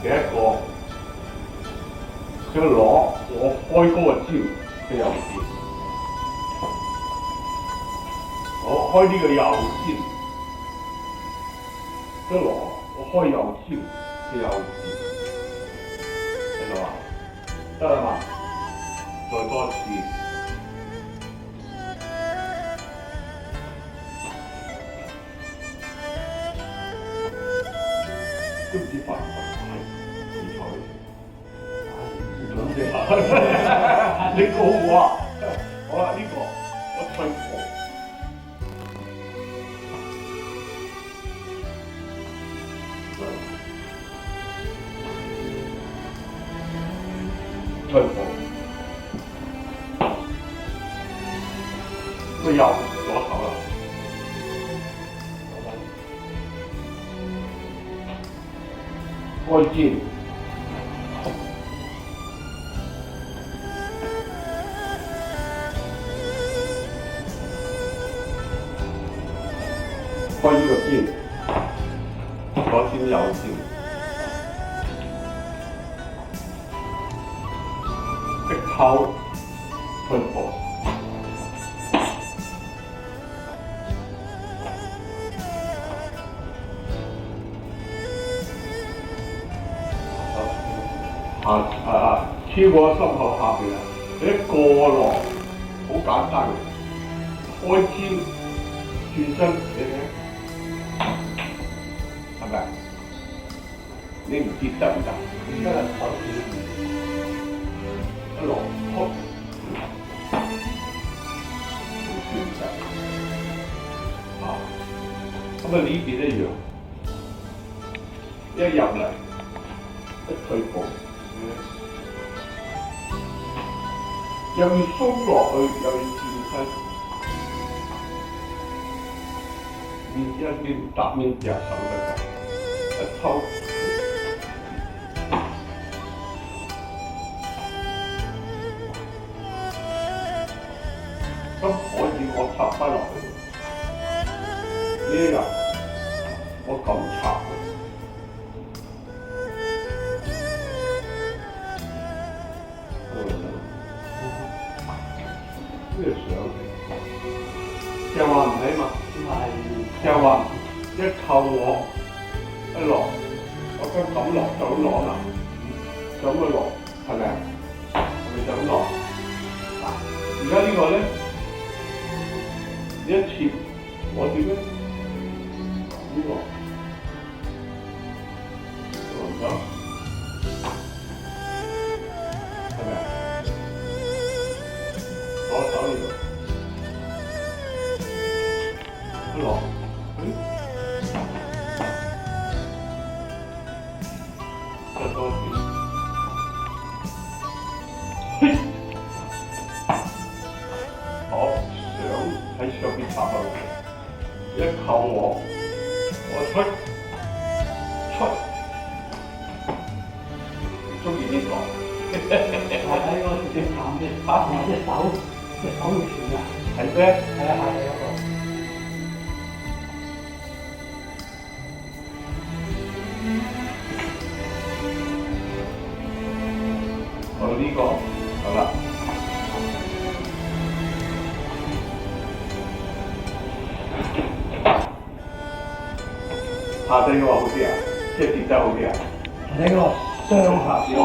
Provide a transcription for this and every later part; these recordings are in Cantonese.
嘅一個想攞我開嗰個招嘅右箭，我開呢個右箭，想攞我開右招嘅右箭，睇到嘛？得啦嘛？再多一次。都唔知發唔發係唔錯嘅，你告我啊！好啦，呢個我退步，退步，個右左手啦。開箭，開呢個箭，左箭右箭，直扣退步，超過心口下邊啊！你一過落，好簡單嘅，開肩轉身，你睇，係咪？你唔知得唔得？而家手一落撲，唔得啊！咁啊呢邊一樣，一入嚟一退步。又要鬆落去，又要轉身，面一邊搭面隻手得㗎，一抽，咁可以我插翻落去，呢個我咁插。咩相嚟？就話唔係嘛？就話一扣我一落，我將咁落就咁攞啦，就咁落係咪啊？係咪就咁落？而家呢個咧，你一切我點咧？呢個咁得，係咪啊？左手呢度一落，再多啲，嘿，好，想喺上邊插落去，一扣我出，中意呢個。我睇我直接彈嘅，打同埋隻手會斷啊！係咩？係啊，係嗰個。我呢個好啦，下低嗰個好啲啊，即係跌得好啲啊。下低嗰個雙下性。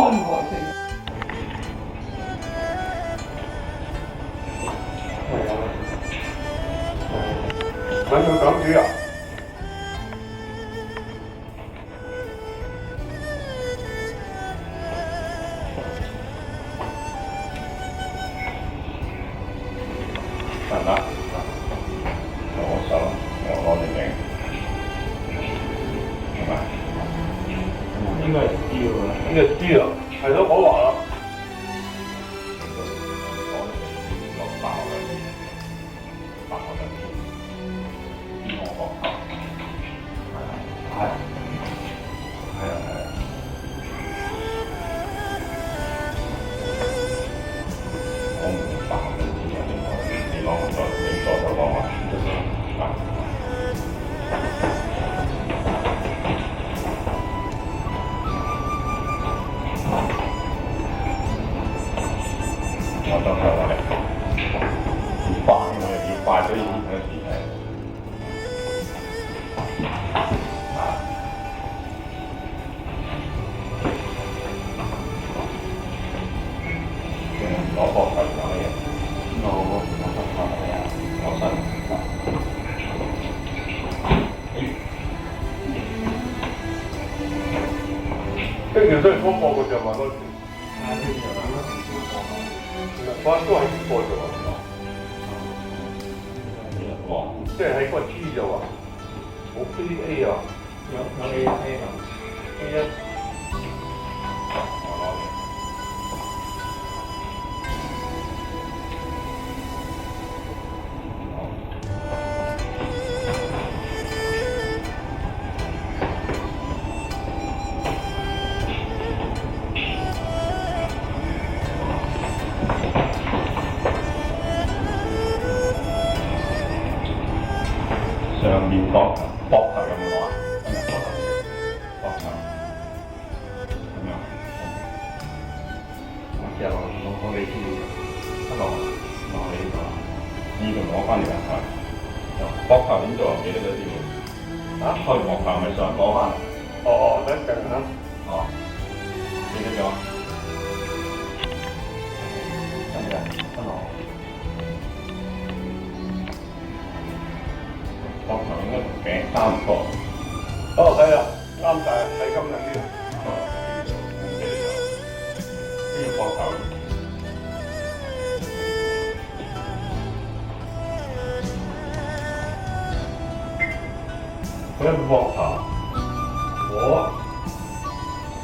揾到手指啊！得啦，左手又攞條頸，係咪？應該係燒啊！呢個豬啊，係咯，我話啦。快咗以前嘅時係。攞膊頭搞嘢，我得翻嚟啊！攞身。跟住都係嗰個嘅啫嘛，嗰時。啊，呢啲就咁啦，唔少講。反正都係呢個啫喎。哇！即係喺嗰個 G 就話，冇 A 啊。有 A 啊 A 一。上面膊頭有冇攞啊？膊頭咁樣。就我未知得落嚟呢個。呢度攞翻嚟啊！膊頭點做啊？記得咗啲喎。啊，開膊頭咪上攞翻嚟。哦，等陣啊。哦，記得咗。咁嘅得落。膊頭應該同頸差唔多。哦，係啊，啱晒，係咁樣啲。呢個膊頭。佢一膊頭，我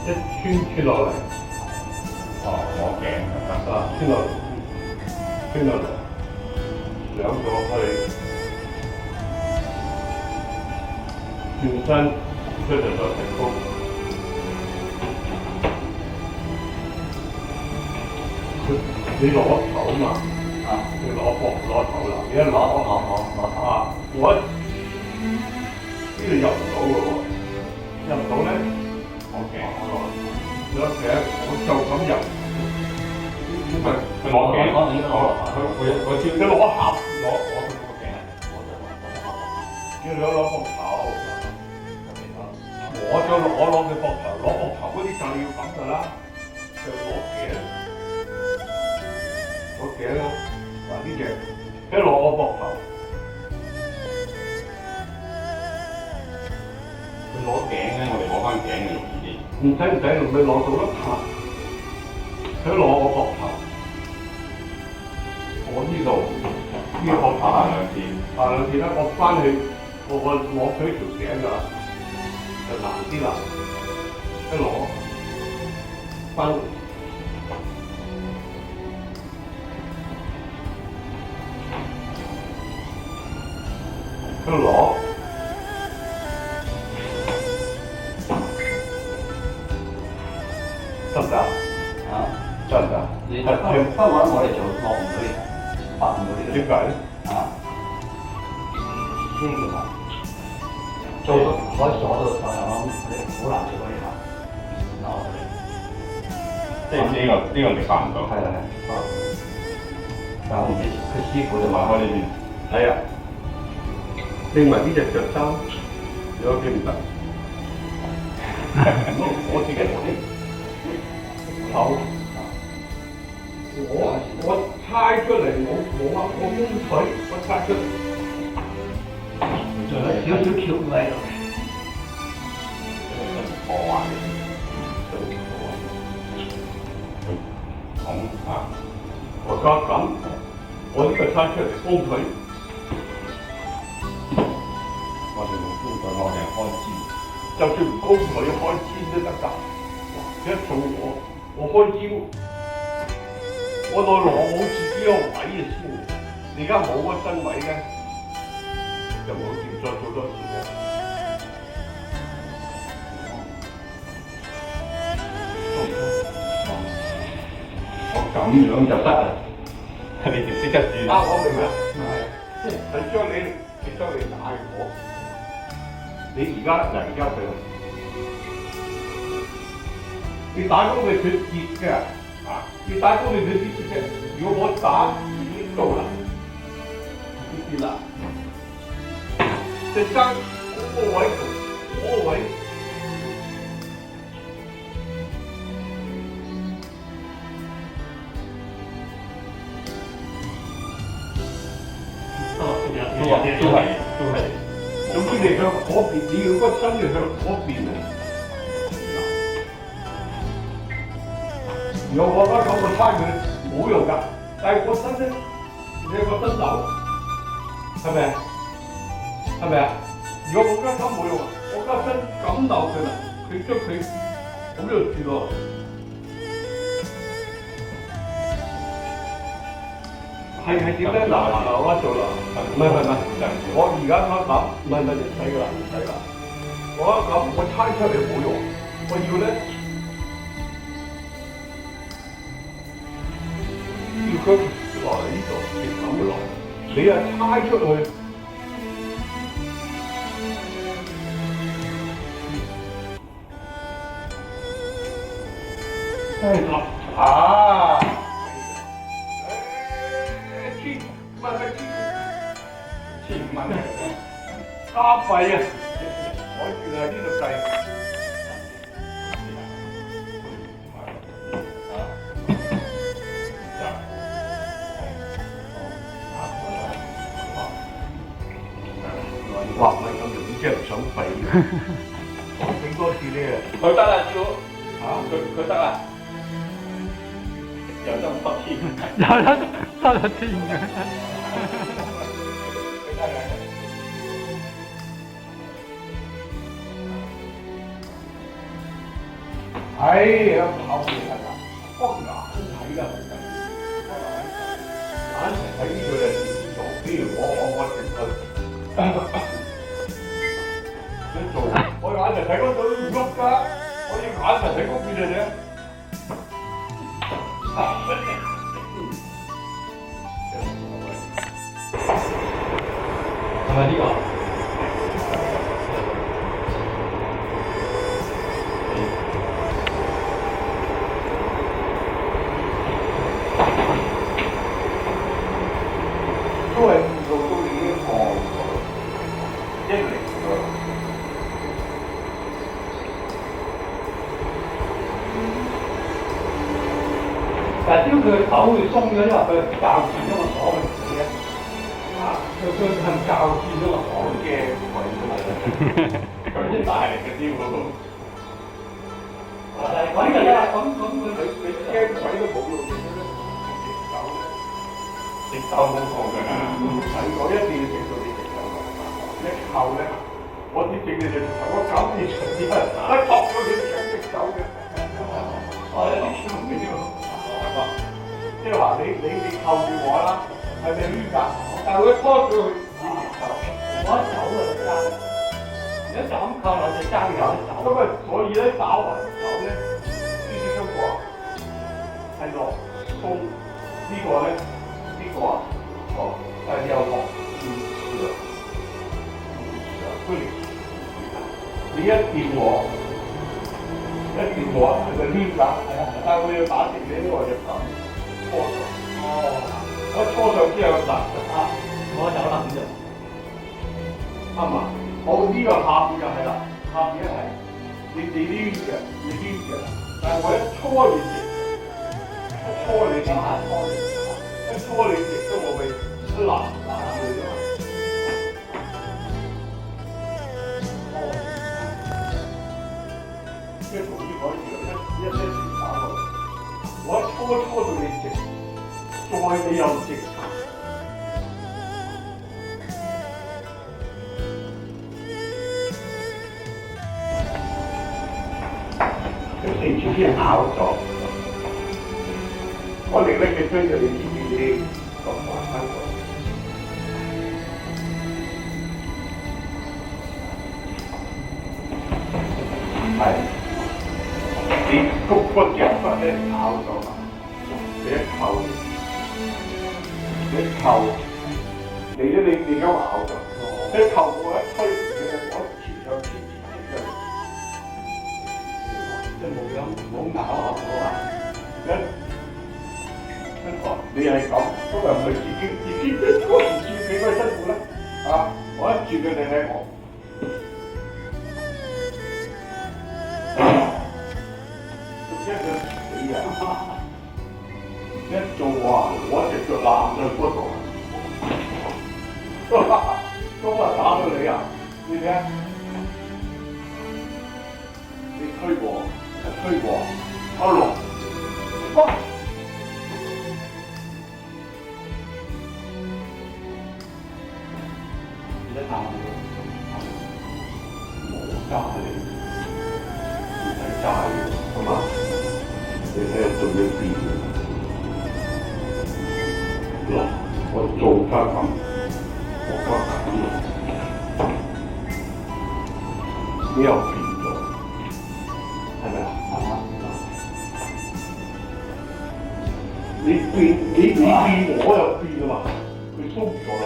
一穿落嚟，哦，攞頸啊，穿落嚟，兩個去轉身，跟住就成功。你攞頭嘛？啊，你攞頭啦，你一攞啊，我呢度入唔到嘅喎，入唔到咧，攞頸。有頸我就咁入，唔係佢攞頸，佢招你攞盒，攞佢個頸。叫你攞膊頭，我攞佢膊頭，攞膊頭嗰啲就要咁㗎啦，就攞頸啊，嗱呢隻，一攞我膊頭。佢攞頸咧，我哋攞翻頸就容易啲。唔使，你攞到啦，佢攞我膊頭，我呢度呢個膊頭下兩次，啦，我翻去我攞佢條頸㗎啦，就難啲啦，一攞翻，一攞。得唔得？啊，得唔得？你不過我哋就落唔到嚟，發唔到呢個。點解咧？啊，呢個嘛，做到可以鎖到手有冇？你好難做到呢下，嗱我哋，即係呢個你發唔到。係啦係，但係我唔知佢師傅就打話開呢邊。係啊，拎埋呢隻腳踭，有得唔得？我自己攞頭，我猜出嚟，我弓腿，我猜出嚟，少少翹位咯。破壞嘅，咁啊，我加咁，我呢個猜出嚟弓腿，我哋用弓腿攞嚟開支。就算唔弓腿開肩都得㗎。一做我開招，我攞好自己個位嘅先。你而家冇個身位嘅，就冇掂再做多次嘅。我咁樣就得啦，你條識得轉。啊，我明啦，係，係將你打我，你而家對。你打工你佢跌嘅，啊！你打工你佢跌嘅。如果我打呢度啦，呢邊啦，即係爭嗰個位同嗰個位。都係。總之你向嗰邊，你要個身要向嗰邊啊！如果我覺得咁個差距冇用㗎，但係個身咧，你個身扭，係咪啊？係咪啊？如果我覺得咁冇用，我覺得身咁扭佢啦，佢將佢咁樣轉落。係點咧？嗱，我做啦，唔係，我而家諗，唔係唔使㗎啦，唔使啦。我咁我猜出嚟冇用，我要咧要佢落嚟呢度，你咁落，你啊猜出去。係啦，啊！15蚊加費啊！我原來喺呢度計。哇！唔係咁容易，真係唔想費。整多次咧，佢得啦，師傅。嚇佢得啦，有得10天，有得10天嘅。哎呀，跑嘢㗎啦，幫眼睇㗎，眼睇呢個就點做？譬如我整佢，你做，我眼就睇嗰度唔喐㗎，我隻眼就睇嗰邊嘅啫。係咪呢個？都係做到已經望1零㗎。但係只要佢手會鬆咗，因為佢較住咗個鎖嘅時咧，佢係較住咗個鎖嘅位置，佢先大力嘅師傅。咁嘅啦，咁佢你驚鬼都冇用嘅咧，隻手冇錯㗎，係我一定要整到你隻手一扣咧，我啲整你隻手，我搞你長啲啊，一托到你隻手嘅。哦，有啲超唔緊要。即係話你扣住我啦，係咪呢㗎？但係佢拖住佢，我一手就爭，如果就咁扣落就爭有一手。咁啊，所以咧打橫手咧，呢啲中國係落鬆，呢個咧呢個啊，係又落你一掂我，係咪呢㗎？但係我要打直你呢個就咁。搓上，我搓上之後嗱，我有諗啫，啱嘛？我呢個下邊就係啦，下邊係你呢嘅，但係我一搓你直，一搓你直都我咪都難住咗。即係同呢個一打落，我一搓到你直。再你又直，佢成條先咬咗，我力力嘅追就你呢邊啲個滑翻過，係你谷骨夾骨咧咬咗嘛，你一扣。你扣，你而家咬咗，你扣我一推，我前上前嘅，即係冇咬合我話，你係咁，都係佢自己嗰時轉俾佢身次俾你聽我。一個死人，一做話我隻腳爛咗嗰度，都係打到你啊！你睇，你推過，推過，阿龍，你打我，冇揸你，唔使揸你，係嘛？你睇下做咗邊？嗱，我做翻咁，我覺得你又變咗，係咪啊？你變，你變，我又變啊嘛，佢鬆咗啦。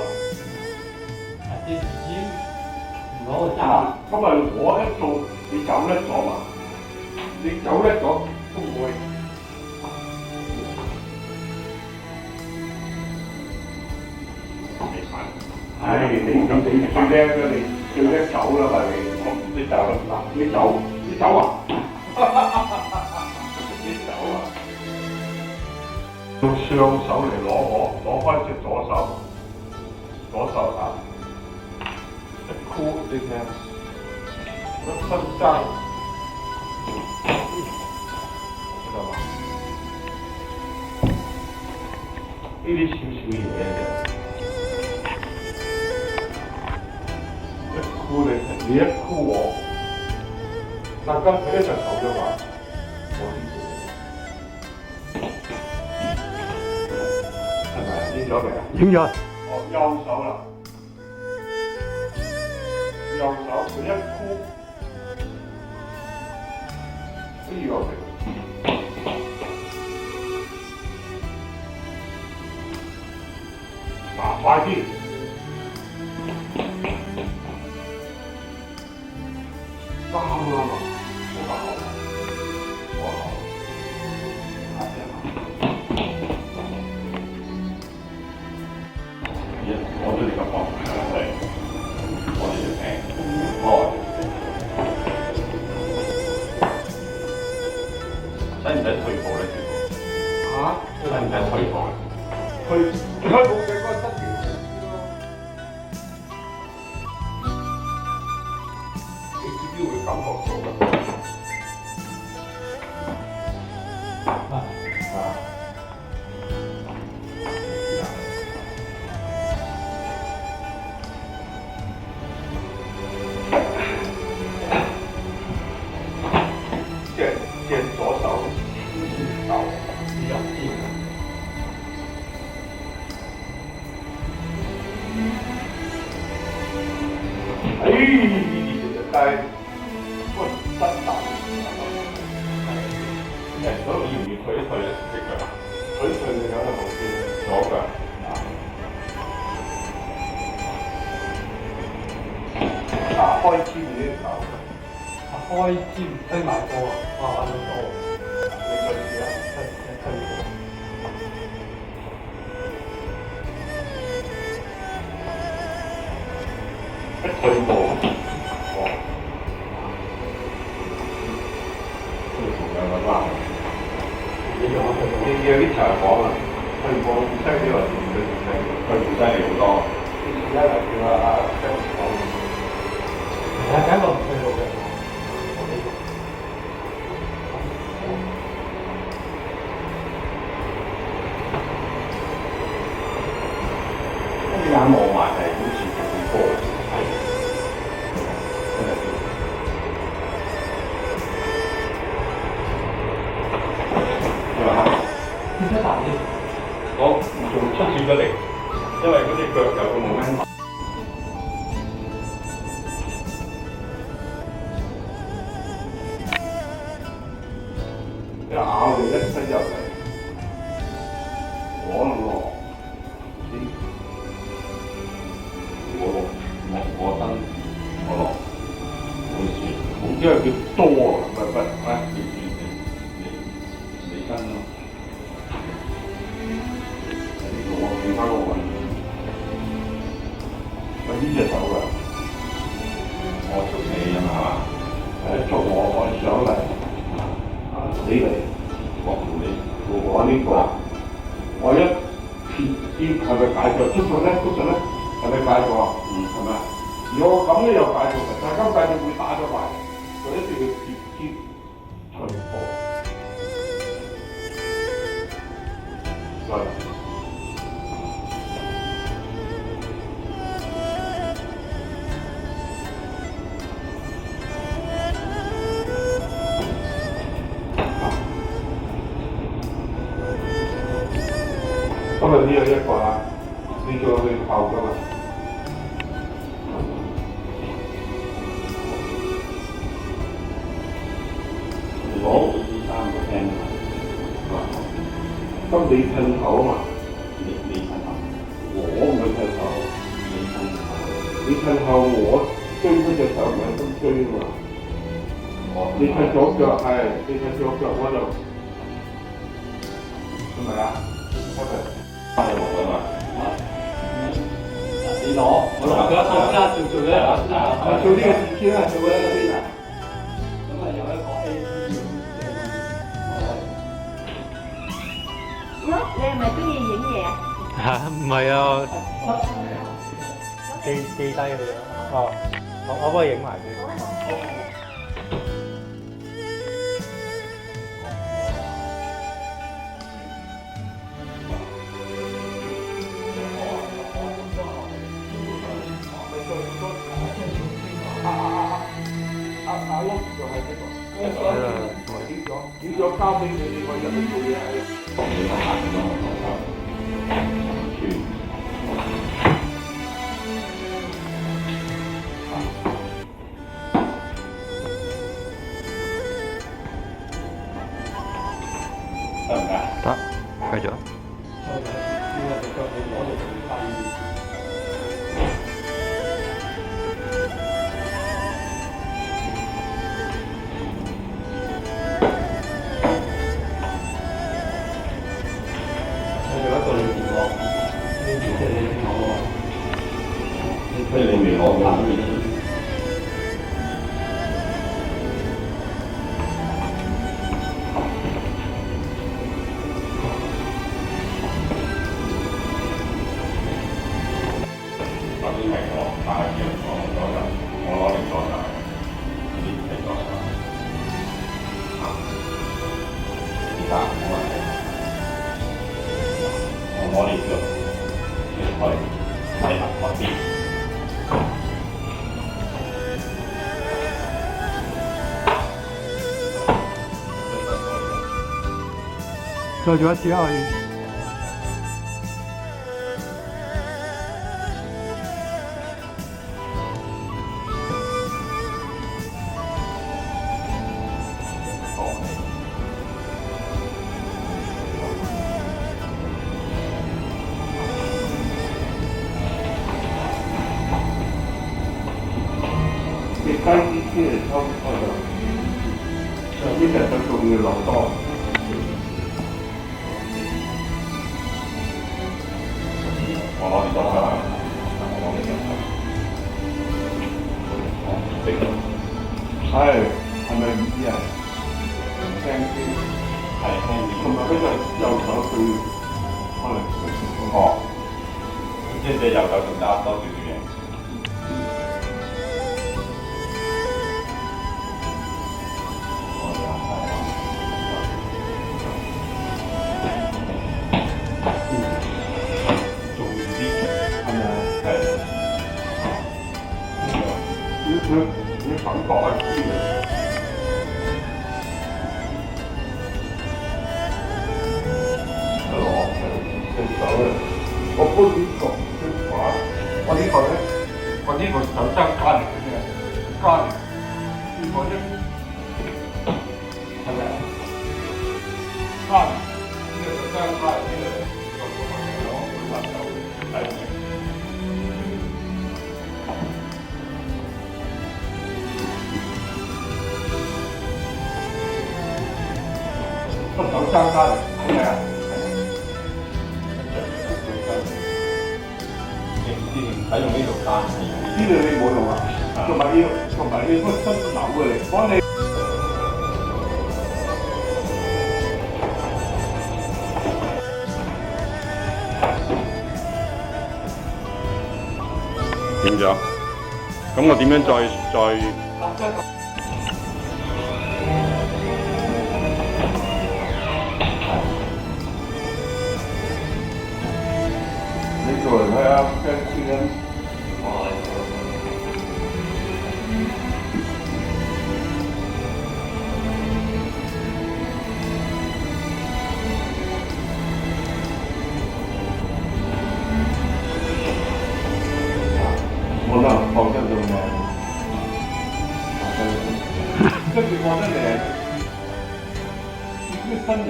啲已經攞個揸。咁咪我一做，你走甩咗嘛？你走甩咗都唔會。唉，你最叻啦，你最叻走啦咪，我唔識走啦。嗱，你走，你走啊！你走啊！用雙手嚟攞翻隻左手啊！一箍你聽，一分爭，知道嘛？呢啲少少嘢嘅。箍你一箍我，大家睇一陣手嘅話，我呢度係咪影咗未啊？影咗。哦，右手啦，右手佢一箍，呢個嚟，嗱快啲！啱啊！好大鑊，哇！攞咗你個膊頭嚟，我哋就平開。使唔使退步咧？嚇？使唔使退步？佢冇嘅嗰7條。會感覺到嘅。即係左手手右邊。但係個身大，人嗰度要唔要退一退咧？隻腳，腿上就有得好啲，左腳。開尖呢啲手，開尖推埋過啊！哇，玩到多，你再試下，推過。一退步，你用啊？你有啲長講啊，退步犀利或者唔對唔犀利？退步犀利好多。而家嚟叫阿張講，係啊，第一個唔退步嘅。眼望埋係好似好高，係真係。你話變咗大啲，我仲出少咗力，因為嗰隻腳有個冇咩。咬你一伸入嚟，可能落啲。我登我落，冇事，因為佢多啊，你登咯，我變翻個位，呢隻手㗎。我捉你啊嘛，捉我上嚟，你嚟，我扶你，我呢個，我一撇肩係咪解咗？出術咧，係咪解咗啊？係咪？如果我咁咧又解咗嘅，但係咁解就會打咗埋，我一定要撇肩除破。對。今日呢有一個啦，呢個去後噶嘛。我呢三個聽咁你趁頭啊嘛，你趁頭，我唔係趁頭，你趁頭，你趁後我追嗰隻手唔係咁追啊嘛。你趁左腳係，你趁左腳我就係咪啊？我哋。翻嚟攞㗎嘛。你攞，我攞佢一套啦，做咧，做呢個事先啦，做呢個先啊。咁啊有一個 A。你係咪中意影嘢啊？嚇唔係啊，記低佢咯。哦，我幫佢影埋先。阿碌就係呢個，影咗交俾你，我入去做嘢係。你個行咗我手傳。得唔得？得，繼續。即係你未攞到。頭先係我打嘅我攞嚟咗晒，呢啲係咗晒。而家冇問題，我攞嚟咗，你去睇下嗰邊。再做一次啦，可以。你低啲先嚟抽開咗，上邊就仲要落多。我攞嚟咗啦，我攞嚟咗啦。係咪唔知啊？聽啲，係聽啲。同埋嗰隻右手佢可能哦，即係右手仲加多少少嘢。你感覺係知嘅。隻手咧，我搬呢個隻話，我呢個咧，我呢個手踭翻嚟嘅啫，翻嚟呢個啫，係咪啊？翻嚟呢個手踭翻嚟呢個我會發手嘅，係咪？個手踭翻嚟，係咪啊？之前睇用呢度單線呢度你冇用啊，同埋要嗰個新樓嘅嚟幫你。點咗？咁我點樣再？你做嚟睇下，跟先生。冇得放得到嘅，跟住放得嚟，呢個新型，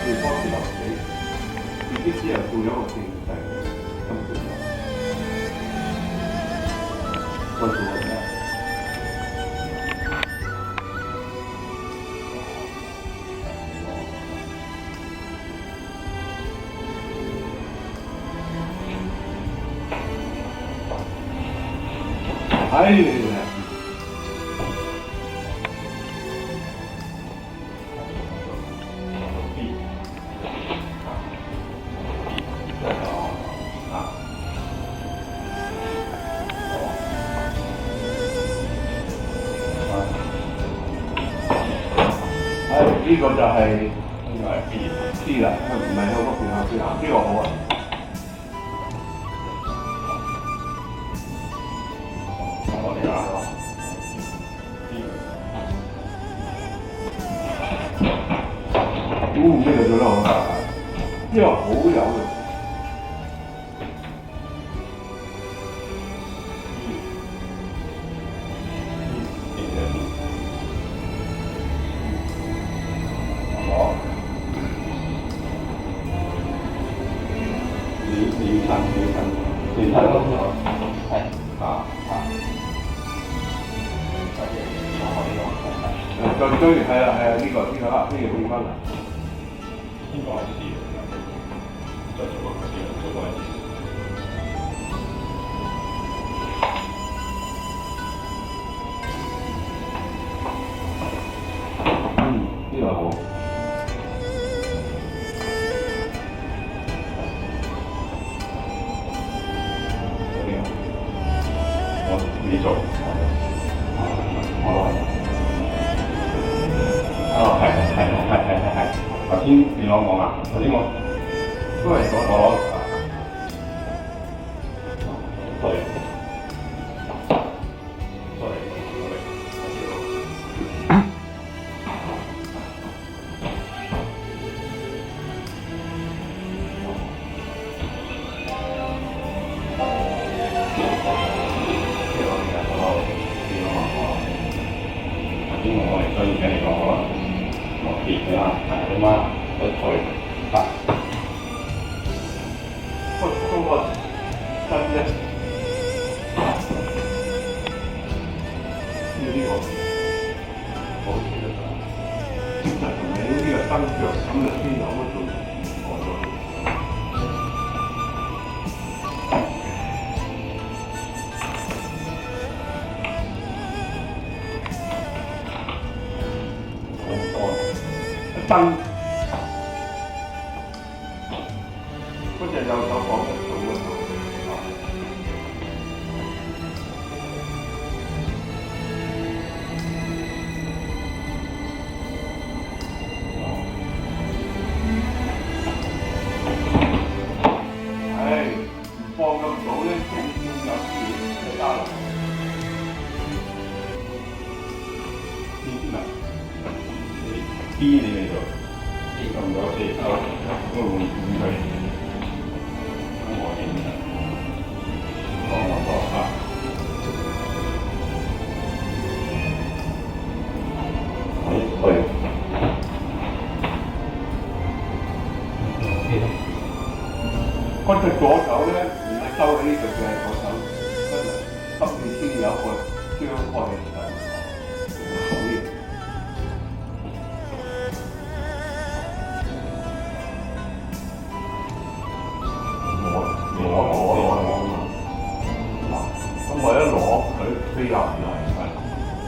要幫住留死，呢啲只係做咗個正勢，根本再做乜嘢？哎呀！呢個就係應該係 B 啦，唔係香港變下變下，呢個好啊！我哋啊，呢個做得好啊！呢個好有嘅。你睇到咗？係再追係啦，呢個變翻嚟。呢個係 C 嚟嘅，再做個 C， 做個 C。呢個好。你做，係。頭先你攞我啊？頭先我都係我攞。我哋所以跟你講好啦，我跌咗啦，係咁啊，我退得。個真嘅，呢個好似得㗎，其實同你呢個生腳咁就先有乜做我咗。燈嗰隻右手講嘅做嗰度，唔放咁早咧，仲有事就加落。B 你未做，咁多四手，咁會佢，咁我點啊？講我講啊，去。嗰隻左手咧，唔係收起呢度嘅左手，跟住今次先有個張開嘅時候。我我一攞佢飛入嚟，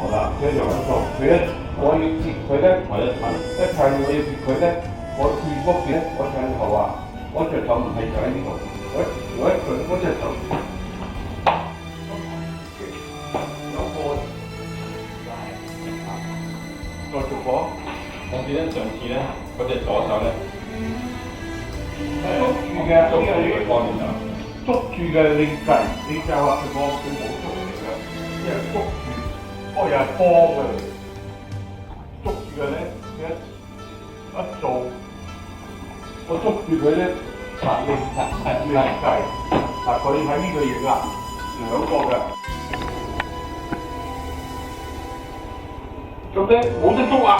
好啦，跟住我做，佢一我要接佢咧，我一睇，一睇我要接佢咧，我接嗰邊咧，我向後啊，我隻手唔係就喺呢度，我一舉嗰隻手，有個再做火，我記得上次咧，嗰隻左手咧，捉住嘅捉住佢方面就。捉住嘅你計，你就話佢冇捉嚟嘅，即係捉住，又係幫嘅。捉住嘅咧，一做，我捉住佢咧，你計，佢喺呢個影啊，兩個嘅。咁咧冇得捉啊，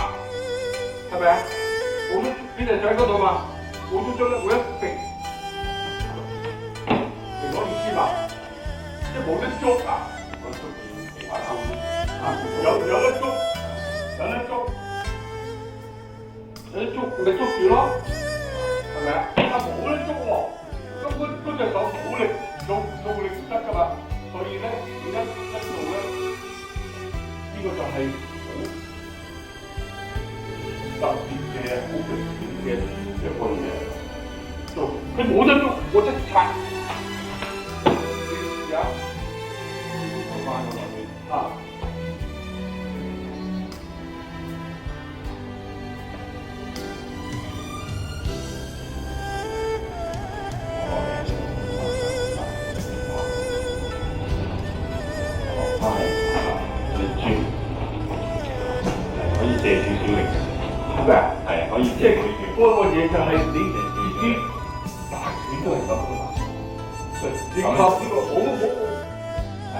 係咪啊？冇得，呢隻就喺嗰度嘛，冇得捉咧，會一定。我意思嘛，即係冇得捉啊！有得捉，有得捉，有得捉，咪捉住咯，係咪啊？冇得捉喎，根本嗰隻手冇力，用力唔得㗎嘛。所以咧，一做咧，呢個就係好特別嘅、好明顯嘅一個嘢。做佢冇得捉，我即拆。啊！你轉，可以借少少力，係咪啊？係可以即係借少少。嗰個嘢就係你自己，你都係咁噶嘛？你靠呢個好。係，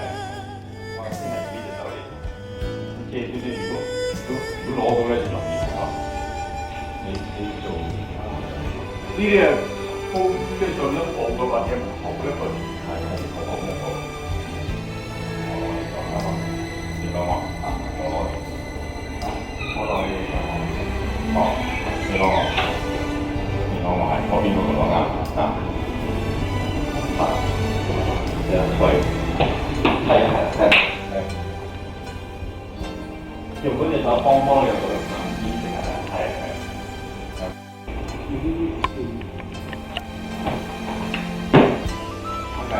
我係先係呢隻手嚟，借少少。如果攞到咧就容易啊！你做呢啲係高即係做得好嘅或者唔好嘅一個係好。你講我攞嚟，哦，你攞我係嗰邊嗰個攞啱啊！係啊，所以係。用嗰隻手幫你入到嚟，呢隻係。係啊，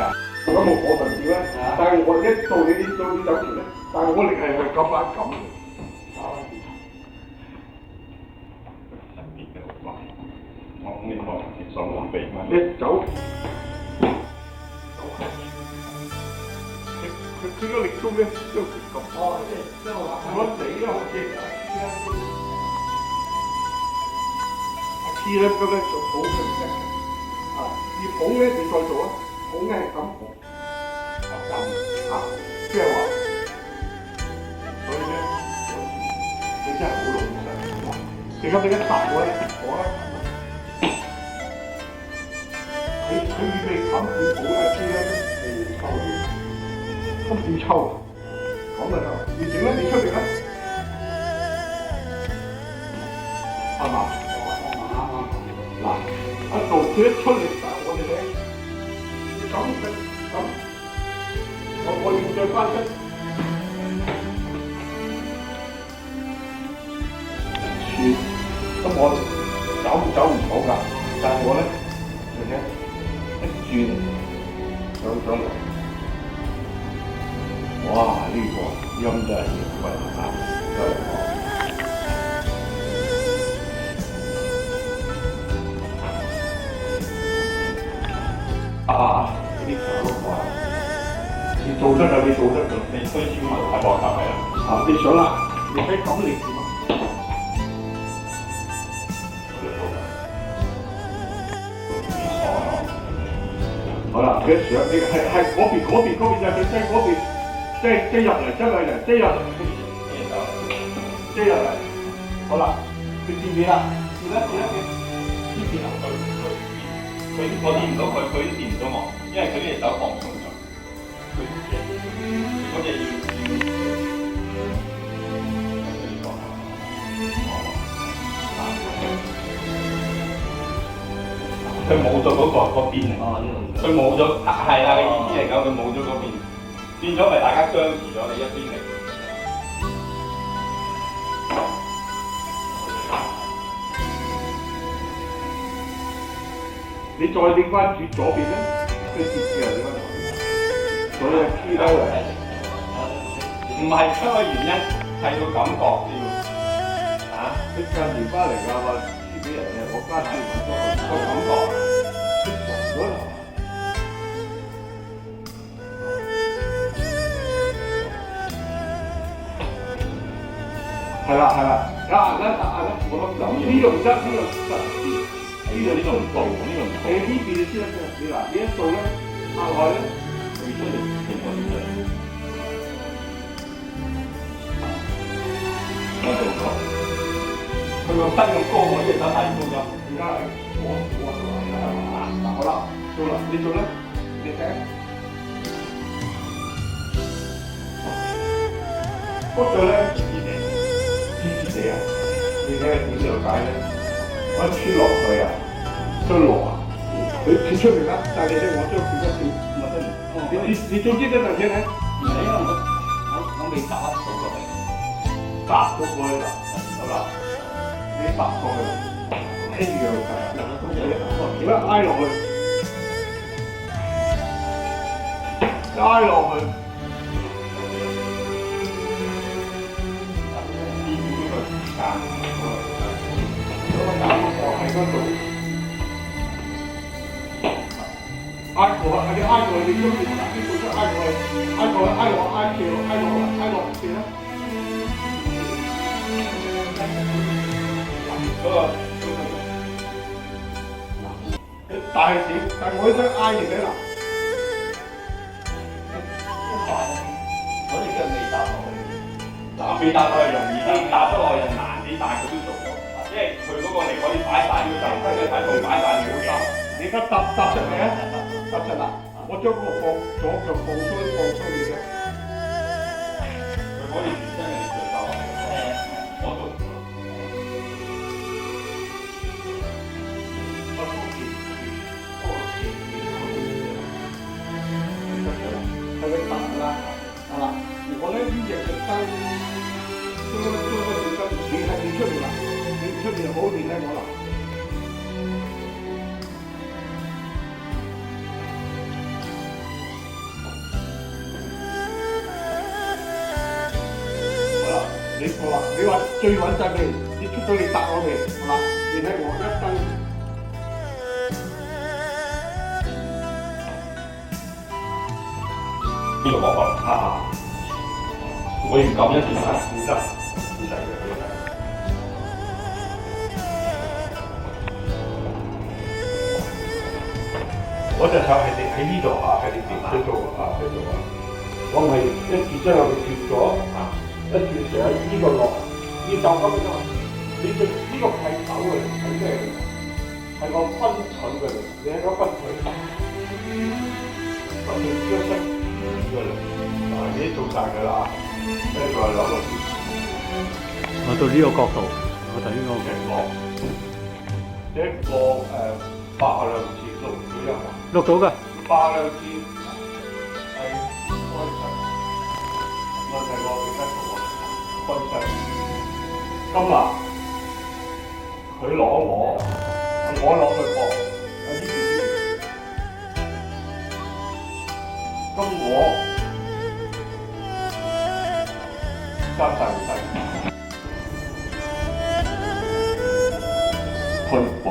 我冇可能點咧？但係我一做你啲手前咧，但係我力係咁嘅。神秘嘅好怪，我呢個手冇鼻嘛。你走，佢個力度咧都咁。哦，即係我死啦！好似黐咧咁咧就好勁嘅。啊，要捧咧你再做啊，捧咧係咁捧，即係話，所以咧你真係好老實。你咁你一搭我咧，我咧。佢預備冚住好一支咧，抽住，咁點抽？咁啊就，你整咧，你出嚟啦，係嘛？嗱，一做佢一出嚟，但係我哋咧，你咁，我要再翻身，咁我走唔到㗎，但係我咧，一轉上嚟，哇！呢個音真係喂啊，真係呢啲手哇！你做得㗎，你做得㗎，你推超埋喺膊頭係啊！你想啦，你使咁力點啊？好啦，佢上你係嗰邊就佢即係嗰邊，即係入嚟，好啦，佢見唔見啦？見啦，呢邊啊，佢我掂唔到佢，佢掂唔到我，因為佢呢隻手放鬆咗，佢嗰隻要。佢冇咗嗰邊嚟，佢冇咗係啦嘅意思嚟講，佢冇咗嗰邊。變咗咪大家相似咗，你一邊嚟。你再擰翻轉左邊咧，佢跌嘅你嗰度，所以黐低嚟。唔係出個原因，係個感覺先。嚇！你近年翻嚟㗎嘛？黐俾人嘅，我家住揾咗個感覺。嗰度。係啦係啦，我諗呢度唔得，呢度唔得，呢度唔到，呢度唔到。你呢邊你先得嘅，你嗱呢一度咧，壓落去咧，佢出嚟，佢出嚟。我做咗，佢個身咁高，我隻手太高咗。而家係我做啦，嗱好啦，做啦，你做啦，你睇。嗰度咧，黐地啊！你睇下點了解咧？我一穿落去啊，出落啊，佢穿出嚟啦，但係咧我將佢一跳，咪得唔？你總之咧就聽咧，唔係因為我未搭得到落去，搭咗過去啦，好啦，你搭過去，一樣係啊，而家挨落去，挨落去。喺嗰度，挨過去，你挨過去，你將你嗱呢度都挨過去，挨過去，挨落，挨跳，挨落，挨落跳啦。大係點？但係我呢張挨住你嗱，我隻腳未搭落去，未搭落去容易啲，搭得落去就難啲，但係佢都做咗。因為佢嗰個嚟可以擺晒要就，跟住睇同擺晒要搭。你而家搭實未啊？搭實啦！我將嗰個左腳放鬆你嘅。佢可以全身嘅力量我做咗。係咪搭啦？係啦。如果咧呢隻腳踭，將個腳踭練出嚟啦。出面好練咧，我啦。好啦，你錯啦，你話最穩陣嘅，你出到你搭我哋，係嘛？你睇我一蹬，呢個方法啊，我要撳一段唔得，唔使嘅。我隻手係定喺呢度啊，喺呢邊喺度啊，喺度啊。我咪一轉之後佢轉咗啊，一轉成喺呢個落，呢就咁樣啊。你對呢個係手嘅，係咩嚟？係個分腿嘅嚟，你喺個分腿，分腿將身轉過嚟，嗱已經做晒㗎啦，跟住再攞個。我到呢個角度，我睇呢個情況，一個8兩次錄唔到音啊！錄到㗎。8兩次係開心，問題我記得同我開心。今日佢攞我攞佢搏，喺呢邊。咁我揸大細退步。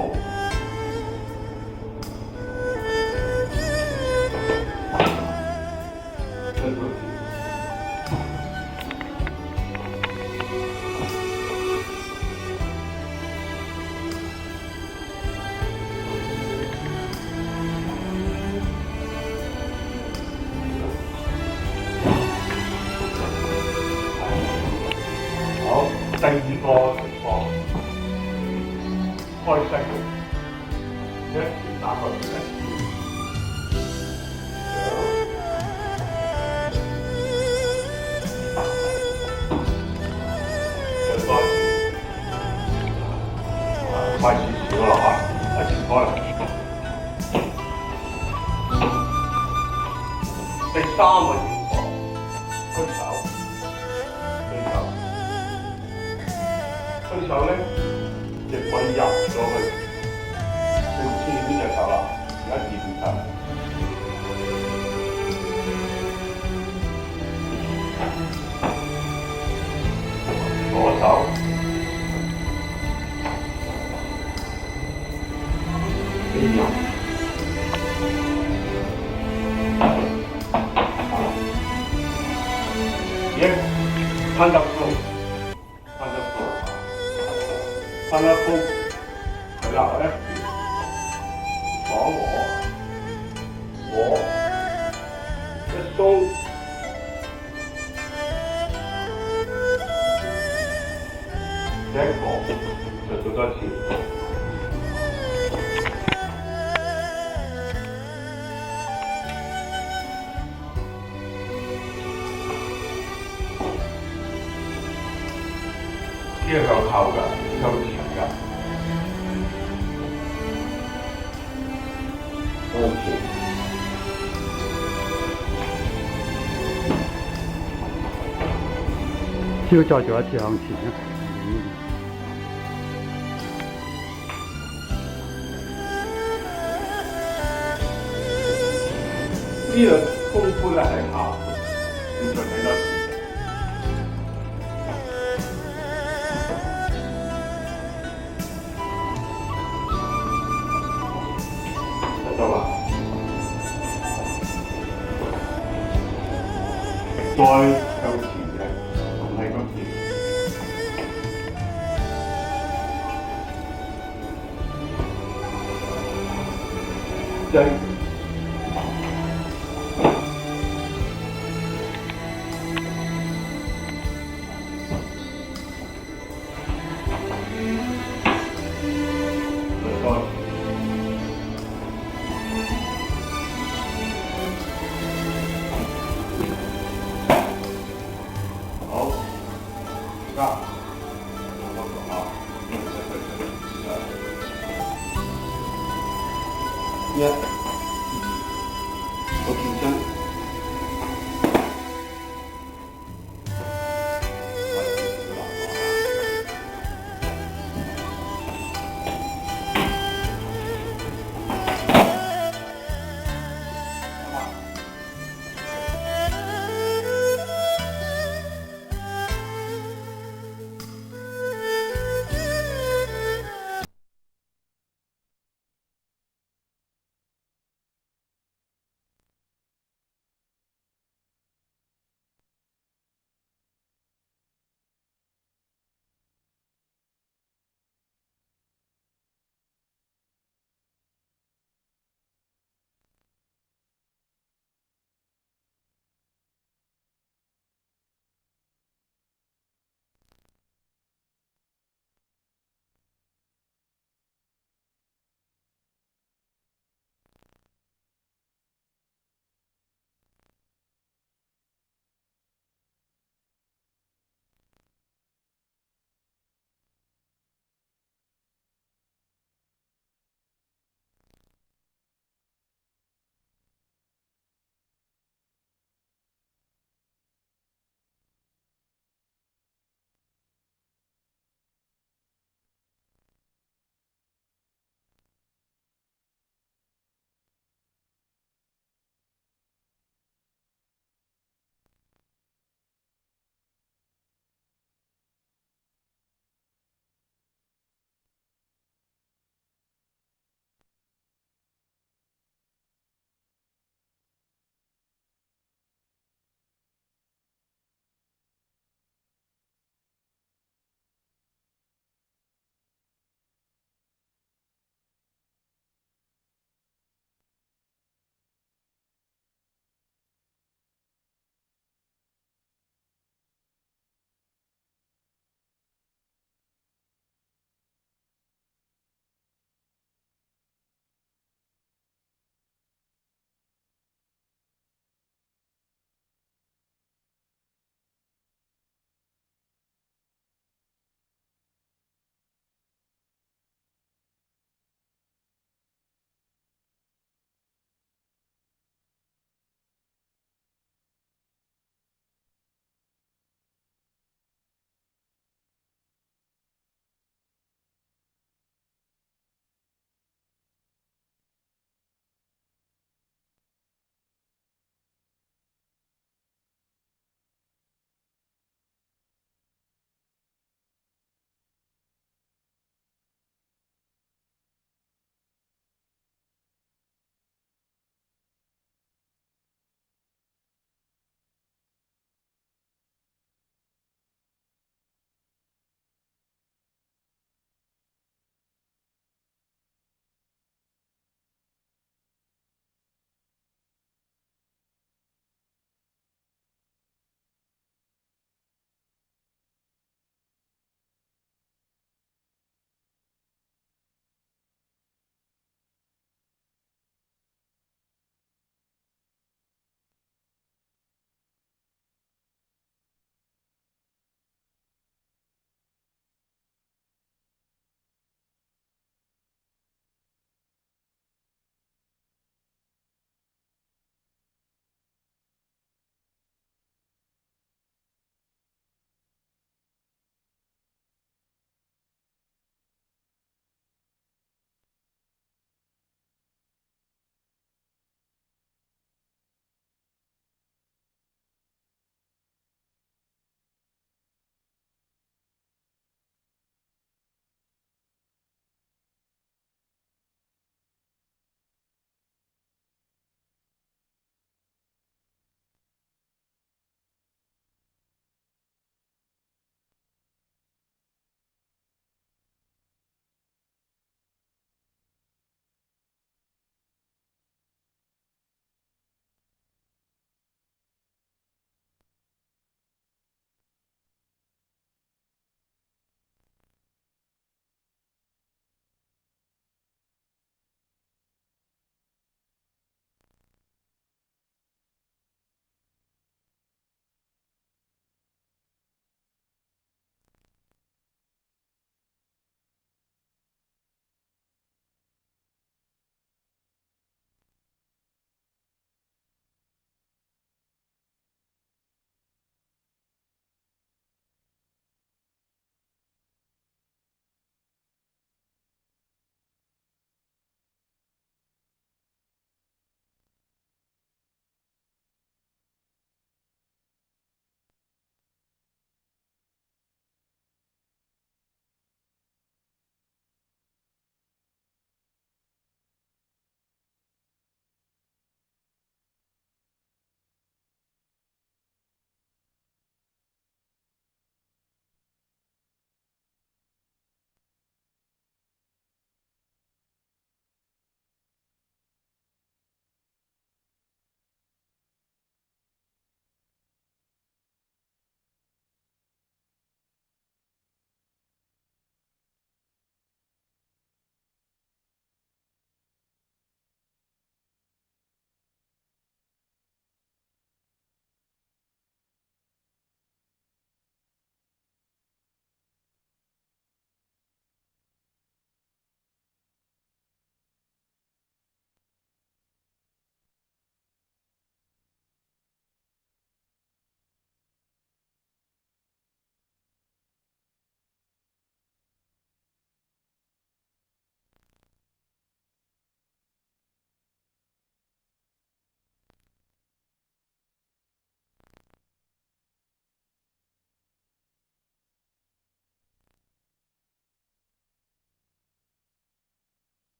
好，第二個情況，開聲，一打開一條，再多一次，快少少啦嚇，一次開啦。第三個情況。手咧，亦可以入咗去，去黐呢隻手啦，而家掂實。左手，呢樣，一攤得高，攤得高，攤得高，係啦，咧，我一鬆。一個就做多次，呢個夠厚㗎，夠長㗎。OK。要再做一次向前啊！呢個功夫咧係考，要做幾多次？得啦，再向前嘅，唔係咁前。就